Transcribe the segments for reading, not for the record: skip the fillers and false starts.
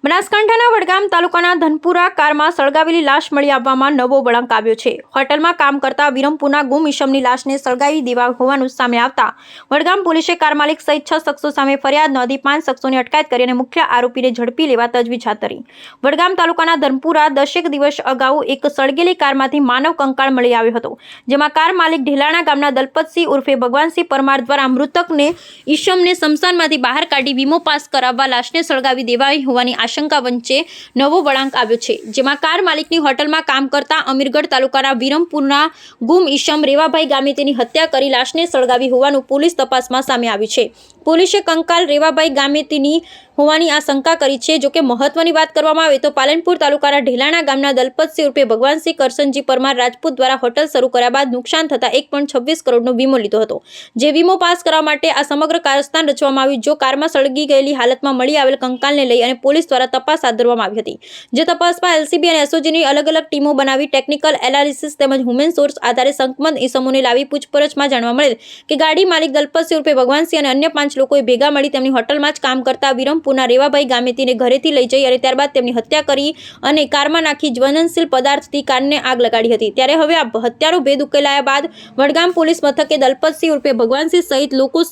બનાસકાંઠાના વડગામ તાલુકાના ધનપુરા કારમાં સળગાવેલી લાશ મળી આવવામાં નવો વળાંક આવ્યો છે। હોટલમાં કામ કરતા વિરમપુરના ગુમ ઈશમની લાશને સળગાવી દેવા હોવાનું સામે આવતા વડગામ પોલીસે કાર માલિક સહિત 6 શખ્સો સામે ફરિયાદ નોંધી 5 શખ્સોની અટકાયત કરી અને મુખ્ય આરોપીને ઝડપી લેવા તજવીજ હાથ ધરી। વડગામ તાલુકાના ધનપુરા 10 દિવસ અગાઉ એક સળગેલી કારમાંથી માનવ કંકાળ મળી આવ્યો હતો, જેમાં કાર માલિક ઢેલાણા ગામના દલપતસિંહ ઉર્ફે ભગવાનસિંહ પરમાર દ્વારા મૃતકને ઈશમને સ્મશાનમાંથી બહાર કાઢી વીમો પાસ કરાવવા લાશને સળગાવી દેવાઈ હોવાની આશંકા વચ્ચે નવો વળાંક આવ્યો છે, જેમાં કાર માલિકની હોટલમાં કામ કરતા અમીરગઢ તાલુકાના વિરમપુરના ગુમ ઈશમ રેવાભાઈ ગામે તેની હત્યા કરી લાશને સળગાવી હોવાનું પોલીસ તપાસમાં સામે આવ્યું છે। પોલીસે કંકાલ રેવાભાઈ ગામે તેની હોવાની આ શંકા કરી છે। જોકે મહત્વની વાત કરવામાં આવે તો પાલનપુર તાલુકાના ઢેલાણા ગામના દલપતસિંહ ઉર્ફે ભગવાનસિંહ કરસનજી પરમાર રાજપૂત દ્વારા હોટલ શરૂ કર્યા બાદ નુકસાન થતા 1.26 કરોડનો વીમો લીધો હતો, જે વીમો પાસ કરવા માટે આ સમગ્ર કારસ્તાન રચવામાં આવ્યું। જો કારમાં સળગી ગયેલી હાલતમાં મળી આવેલ કંકાલને લઈ અને પોલીસ દ્વારા તપાસ હાથ ધરવામાં આવી હતી, જે તપાસમાં એલસીબી અને એસઓજીની અલગ અલગ ટીમો બનાવી ટેકનિકલ એનાલિસિસ તેમજ હ્યુમન સોર્સ આધારે શંકમદ ઈસમોને લાવી પૂછપરછમાં જાણવા મળેલ કે ગાડી માલિક દલપતસિંહ ઉર્ફે ભગવાનસિંહ અને અન્ય 5 લોકોએ ભેગા મળી તેમની હોટલમાં જ કામ કરતા વિરમપુરના રેવાભાઈ ગામેતીને ઘરેથી લઈ જઈ અને ત્યારબાદ તેમની હત્યા કરી અને કારમાં નાખી જ્વલનશીલ પદાર્થથી કારને આગ લગાડી હતી। ત્યારે હવે આ હત્યાનો ભેદ ઉકેલાયા બાદ વડગામ પોલીસ મથકે દલપતસિંહ ઉર્ફે ભગવાનસિંહ સહિત લોકો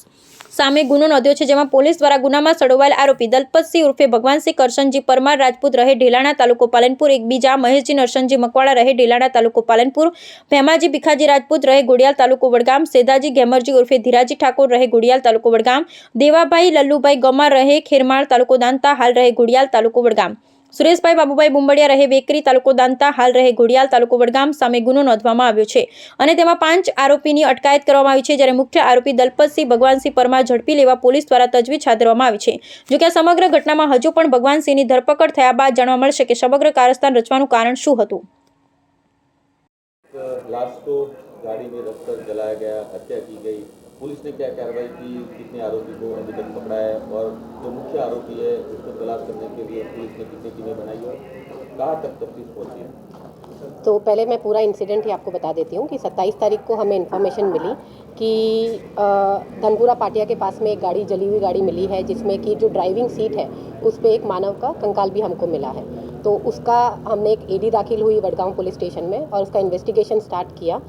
સામે ગુનો નોંધ્યો છે, જેમાં પોલીસ દ્વારા ગુનામાં સંડોવાયેલ આરોપી દલપતસિંહ ઉર્ફે ભગવાનસિંહ કરસનજી પરમાર રાજપૂત રહે ઢેલાણા તાલુકો પાલનપુર, એકબીજા મહેશજી નરસનજી મકવાડા રહે ઢેલાણા તાલુકો પાલનપુર, ભેમાજી ભીખાજી રાજપૂત રહે ગોડિયાલ તાલુકો વડગામ, સેદાજી ગેમરજી ઉર્ફે ધીરાજી ઠાકોર રહે ગોડિયાલ તાલુકો વડગામ, દેવાભાઈ લલ્લુભાઈ ગમાર રહે ખેરમાળ તાલુકો દાંતા હાલ રહે ગોડિયાલ તાલુકો વડગામ, સુરેશભાઈ બાબુભાઈ બુંબડિયા રહે વેકરી તાલુકો દાંતા હાલ રહે ગોડિયાલ તાલુકો વડગામ સામે ગુનો નોંધવામાં આવ્યો છે અને તેમાં 5 આરોપીની અટકાયત કરવામાં આવી છે, જ્યારે મુખ્ય આરોપી દલપતસિંહ ભગવાનસિંહ પરમાર ઝડપી લેવા પોલીસ દ્વારા તજવીજ હાથ ધરવામાં આવી છે। જો કે આ સમગ્ર ઘટનામાં હજુ પણ ભગવાનસિંહની ધરપકડ થયા બાદ જાણવા મળશે કે સમગ્ર કારસ્તાન રચવાનું કારણ શું હતું। लाश को गाड़ी में रखकर जलाया गया, हत्या की गई। पुलिस ने क्या कार्रवाई की, कितने आरोपी को अभी तक पकड़ा है और जो मुख्य आरोपी है उसको तलाश करने के लिए पुलिस ने कितनी टीमें बनाई और कहाँ तक तफ्तीश पहुंची है? तो पहले मैं पूरा इंसिडेंट ही आपको बता देती हूँ कि 27 तारीख को हमें इन्फॉर्मेशन मिली कि धनपुरा पाटिया के पास में एक गाड़ी जली हुई गाड़ी मिली है, जिसमें कि जो ड्राइविंग सीट है उस पर एक मानव का कंकाल भी हमको मिला है। तो उसका हमने एक एडी दाखिल हुई वडगांव पुलिस स्टेशन में और उसका इन्वेस्टिगेशन स्टार्ट किया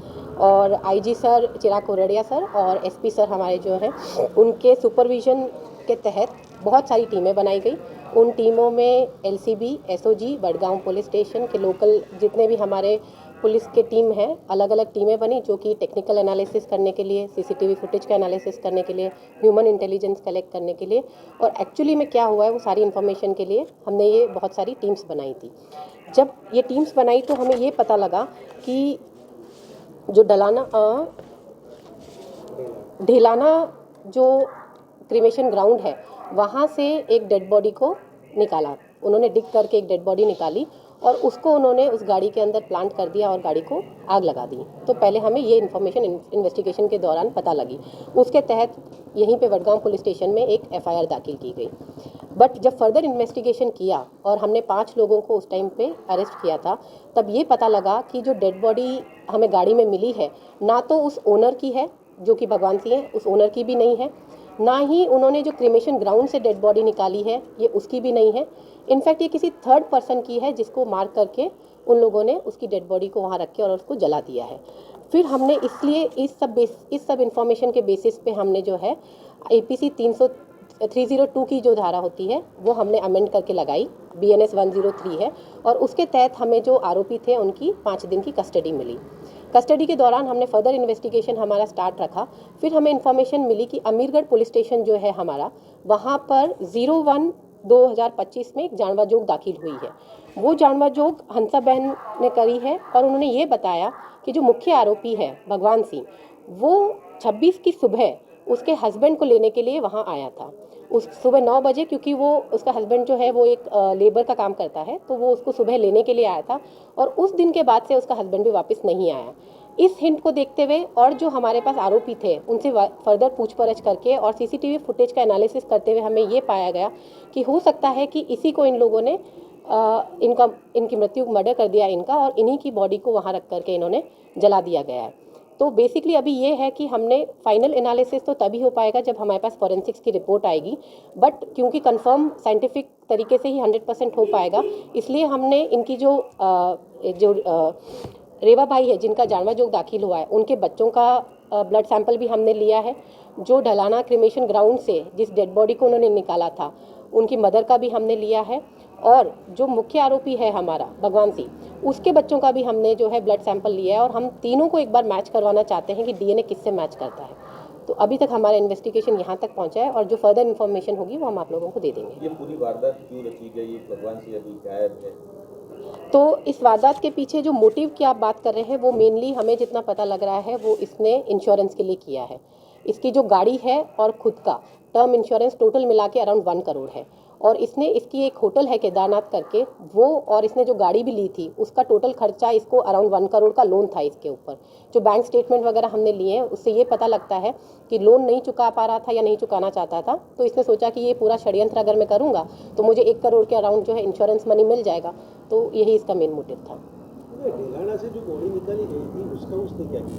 और आईजी सर चिराग कोरडिया सर और एसपी सर हमारे जो हैं उनके सुपरविजन के तहत बहुत सारी टीमें बनाई गई। उन टीमों में LCB, SOG, Wadgaon police station के लोकल जितने भी हमारे पुलिस के टीम हैं, अलग अलग टीमें बनी जो कि टेक्निकल एनालिसिस करने के लिए, सीसीटीवी फुटेज का एनालिसिस करने के लिए, ह्यूमन इंटेलिजेंस कलेक्ट करने के लिए और एक्चुअली में क्या हुआ है वो सारी इन्फॉर्मेशन के लिए हमने ये बहुत सारी टीम्स बनाई थी। जब ये टीम्स बनाई तो हमें ये पता लगा कि जो ढेलाना जो क्रिमेशन ग्राउंड है वहाँ से एक डेड बॉडी को निकाला, उन्होंने डिग करके एक डेड बॉडी निकाली और उसको उन्होंने उस गाड़ी के अंदर प्लांट कर दिया और गाड़ी को आग लगा दी। तो पहले हमें ये इन्फॉर्मेशन इन्वेस्टिगेशन के दौरान पता लगी, उसके तहत यहीं पे वडगांव पुलिस स्टेशन में एक एफआईआर दाखिल की गई। बट जब फर्दर इन्वेस्टिगेशन किया और हमने 5 लोगों को उस टाइम पे अरेस्ट किया था, तब ये पता लगा कि जो डेड बॉडी हमें गाड़ी में मिली है ना तो उस ओनर की है जो कि भगवान सिंह है, उस ओनर की भी नहीं है, ना ही उन्होंने जो क्रिमेशन ग्राउंड से डेड बॉडी निकाली है ये उसकी भी नहीं है। इनफैक्ट ये किसी थर्ड पर्सन की है जिसको मार करके उन लोगों ने उसकी डेड बॉडी को वहाँ रख के और उसको जला दिया है। फिर हमने इसलिए इस सब इन्फॉर्मेशन के बेसिस पे हमने जो है APC 302 की जो धारा होती है वो हमने अमेंड करके लगाई, BNS 103 है और उसके तहत हमें जो आरोपी थे उनकी 5 दिन की कस्टडी मिली। कस्टडी के दौरान हमने फर्दर इन्वेस्टिगेशन हमारा स्टार्ट रखा। फिर हमें इन्फॉर्मेशन मिली कि अमीरगढ़ पुलिस स्टेशन जो है हमारा, वहाँ पर 01/2025 में एक जानवा जोग दाखिल हुई है। वो जानवा जोग हंसा बहन ने करी है और उन्होंने ये बताया कि जो मुख्य आरोपी है भगवान सिंह वो 26 की सुबह उसके हस्बैंड को लेने के लिए वहाँ आया था। उस सुबह 9 बजे, क्योंकि वो उसका हस्बैंड जो है वो एक लेबर का काम करता है, तो वो उसको सुबह लेने के लिए आया था और उस दिन के बाद से उसका हस्बैंड भी वापस नहीं आया। इस हिंट को देखते हुए और जो हमारे पास आरोपी थे उनसे फर्दर पूछपरछ करके और सीसीटीवी फुटेज का एनालिसिस करते हुए हमें ये पाया गया कि हो सकता है कि इसी को इन लोगों ने इनकी मृत्यु मर्डर कर दिया इनका और इन्हीं की बॉडी को वहाँ रख करके इन्होंने जला दिया गया है। तो बेसिकली अभी ये है कि हमने फाइनल एनालिसिस तो तभी हो पाएगा जब हमारे पास फॉरेंसिक्स की रिपोर्ट आएगी, बट क्योंकि कंफर्म साइंटिफिक तरीके से ही 100% हो पाएगा, इसलिए हमने इनकी जो रेवा भाई है जिनका जानवा जोग दाखिल हुआ है, उनके बच्चों का ब्लड सैंपल भी हमने लिया है। जो ढलाना क्रिमेशन ग्राउंड से जिस डेड बॉडी को उन्होंने निकाला था, उनकी मदर का भी हमने लिया है, और जो मुख्य आरोपी है हमारा भगवान सिंह, उसके बच्चों का भी हमने जो है ब्लड सैंपल लिया है, और हम तीनों को एक बार मैच करवाना चाहते हैं कि डीएनए किससे मैच करता है। तो अभी तक हमारा इन्वेस्टिगेशन यहाँ तक पहुँचा है, और जो फर्दर इन्फॉर्मेशन होगी वो हम आप लोगों को दे देंगे। ये पूरी वारदात क्यों रची गई? भगवान सिंह अभी गायब है। तो इस वारदात के पीछे जो मोटिव की आप बात कर रहे हैं, वो मेनली हमें जितना पता लग रहा है वो इसने इंश्योरेंस के लिए किया है। इसकी जो गाड़ी है और खुद का टर्म इंश्योरेंस टोटल मिला के अराउंड 1 करोड़ है, और इसने इसकी एक होटल है केदारनाथ करके, वो और इसने जो गाड़ी भी ली थी उसका टोटल खर्चा इसको अराउंड 1 करोड़ का लोन था इसके ऊपर। जो बैंक स्टेटमेंट वगैरह हमने लिए हैं उससे ये पता लगता है कि लोन नहीं चुका पा रहा था या नहीं चुकाना चाहता था, तो इसने सोचा कि ये पूरा षड्यंत्र अगर मैं करूँगा तो मुझे 1 करोड़ के अराउंड जो है इंश्योरेंस मनी मिल जाएगा, तो यही इसका मेन मोटिव था। ढिलाना से जो बॉडी निकाली गई थी उसका उसने क्या किया?